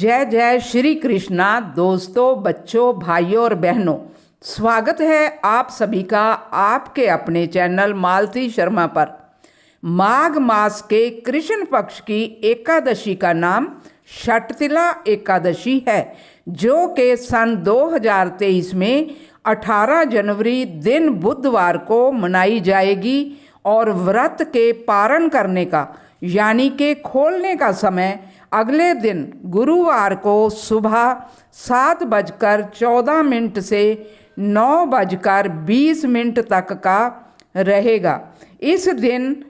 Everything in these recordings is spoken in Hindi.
जय जय श्री कृष्णा। दोस्तों, बच्चों, भाइयों और बहनों, स्वागत है आप सभी का आपके अपने चैनल मालती शर्मा पर। माघ मास के कृष्ण पक्ष की एकादशी का नाम षटतिला एकादशी है, जो कि सन 2023 में 18 जनवरी दिन बुधवार को मनाई जाएगी और व्रत के पारण करने का यानी कि खोलने का समय अगले दिन गुरुवार को सुबह 7:14 से 9:20 तक का रहेगा। इस दिन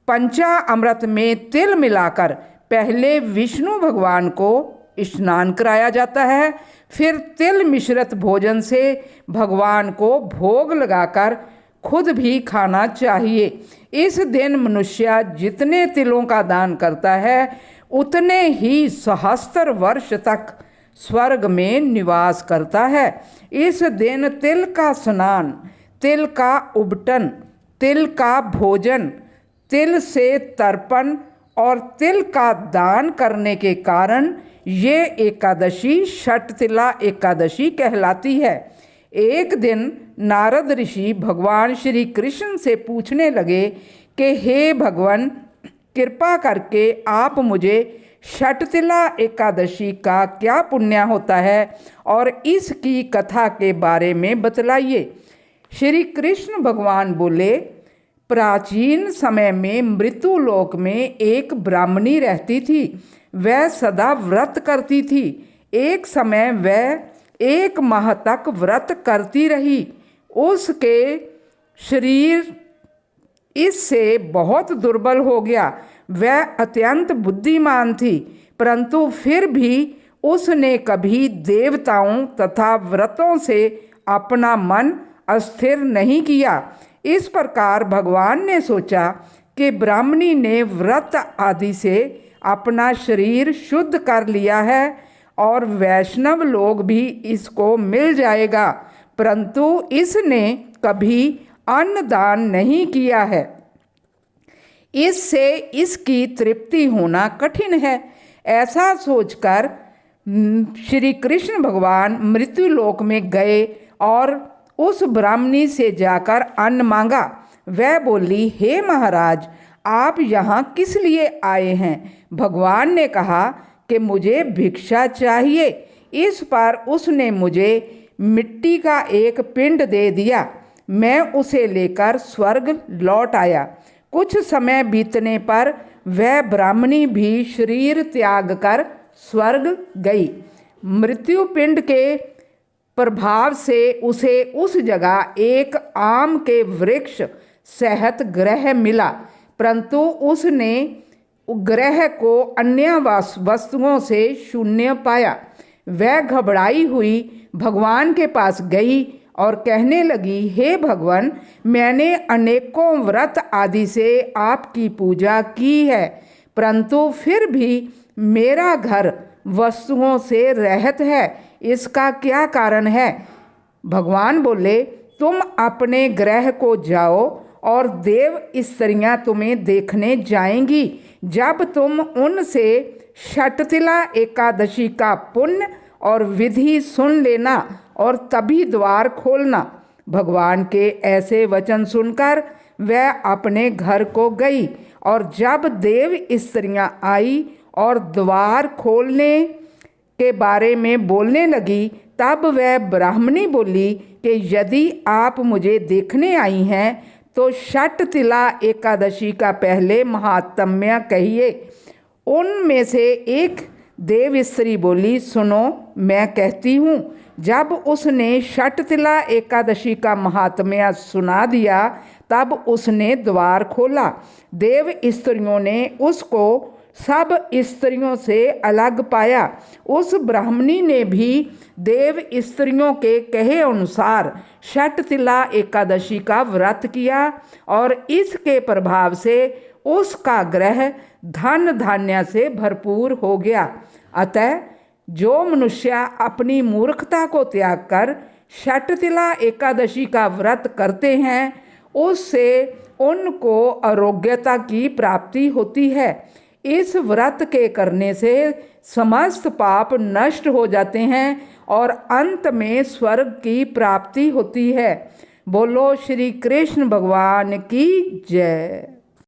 पंचामृत में तिल मिलाकर पहले विष्णु भगवान को स्नान कराया जाता है, फिर तिल मिश्रित भोजन से भगवान को भोग लगाकर खुद भी खाना चाहिए। इस दिन मनुष्य जितने तिलों का दान करता है उतने ही सहस्त्र वर्ष तक स्वर्ग में निवास करता है। इस दिन तिल का स्नान, तिल का उबटन, तिल का भोजन, तिल से तर्पण और तिल का दान करने के कारण ये एकादशी षटतिला एकादशी कहलाती है। एक दिन नारद ऋषि भगवान श्री कृष्ण से पूछने लगे कि हे भगवान, कृपा करके आप मुझे षटतिला एकादशी का क्या पुण्य होता है और इसकी कथा के बारे में बतलाइए। श्री कृष्ण भगवान बोले, प्राचीन समय में मृत्युलोक में एक ब्राह्मणी रहती थी। वह सदा व्रत करती थी। एक समय वह 1 माह तक व्रत करती रही। उसके शरीर इससे बहुत दुर्बल हो गया। वह अत्यंत बुद्धिमान थी, परंतु फिर भी उसने कभी देवताओं तथा व्रतों से अपना मन अस्थिर नहीं किया। इस प्रकार भगवान ने सोचा कि ब्राह्मणी ने व्रत आदि से अपना शरीर शुद्ध कर लिया है और वैष्णव लोग भी इसको मिल जाएगा, परंतु इसने कभी अन्न दान नहीं किया है। इससे इसकी तृप्ति होना कठिन है। ऐसा सोचकर श्री कृष्ण भगवान मृत्युलोक में गए और उस ब्राह्मणी से जाकर अन्न मांगा। वह बोली, हे महाराज, आप यहाँ किस लिए आए हैं? भगवान ने कहा कि मुझे भिक्षा चाहिए। इस पर उसने मुझे मिट्टी का एक पिंड दे दिया। मैं उसे लेकर स्वर्ग लौट आया। कुछ समय बीतने पर वह ब्राह्मणी भी शरीर त्याग कर स्वर्ग गई। मृत्यु पिंड के प्रभाव से उसे उस जगह एक आम के वृक्ष सहित ग्रह मिला, परंतु उसने ग्रह को अन्य वस्तुओं से शून्य पाया। वह घबराई हुई भगवान के पास गई और कहने लगी, हे भगवान, मैंने अनेकों व्रत आदि से आपकी पूजा की है, परंतु फिर भी मेरा घर वस्तुओं से रहित है। इसका क्या कारण है? भगवान बोले, तुम अपने ग्रह को जाओ और देव स्त्रियां तुम्हें देखने जाएंगी। जब तुम उनसे षटतिला एकादशी का पुण्य और विधि सुन लेना और तभी द्वार खोलना। भगवान के ऐसे वचन सुनकर वह अपने घर को गई और जब देव स्त्रियां आई और द्वार खोलने के बारे में बोलने लगी, तब वह ब्राह्मणी बोली कि यदि आप मुझे देखने आई हैं तो षटतिला एकादशी का पहले महात्म्य कहिए। उनमें से एक देव स्त्री बोली, सुनो, मैं कहती हूँ। जब उसने षटतिला एकादशी का महात्म्य सुना दिया, तब उसने द्वार खोला। देव स्त्रियों ने उसको सब स्त्रियों से अलग पाया। उस ब्राह्मणी ने भी देव स्त्रियों के कहे अनुसार षटतिला एकादशी का व्रत किया और इसके प्रभाव से उसका ग्रह धन धान्य से भरपूर हो गया। अतः जो मनुष्य अपनी मूर्खता को त्याग कर षटतिला एकादशी का व्रत करते हैं, उससे उनको आरोग्यता की प्राप्ति होती है। इस व्रत के करने से समस्त पाप नष्ट हो जाते हैं और अंत में स्वर्ग की प्राप्ति होती है। बोलो श्री कृष्ण भगवान की जय।